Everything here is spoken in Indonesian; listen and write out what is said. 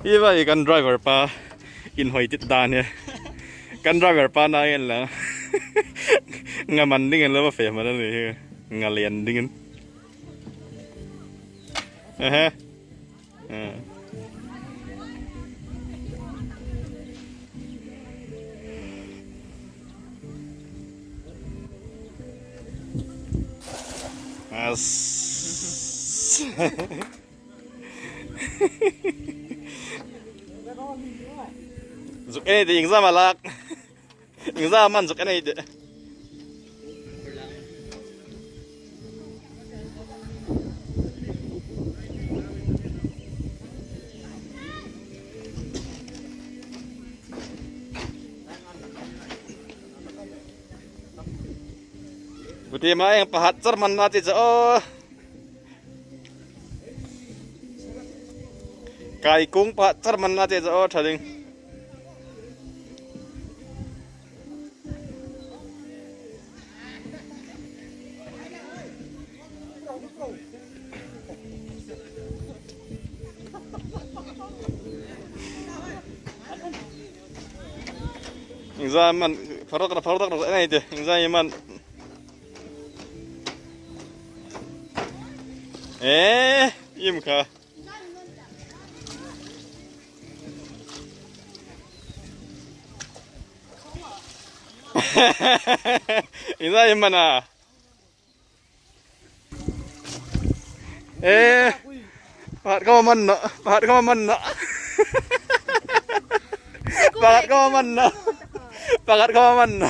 Iba ikan driver pa inhoitit dan ya. Kan driver pa na yan lang. Ngaman dengan lah fe mana nih ngalian dengan. Eh. As. Zuk ini di ingza malak. Ingza aman zuk ini di. Buti mah yang pahat cerman mati oh. Kai kung pahat cerman mati oh tading. Yang zaman farok ini deh, yang zaman im kah? Yang zaman mana? Pahat kau mana? Pahat kau mana? Pahat kau mana? Pahat kau mana?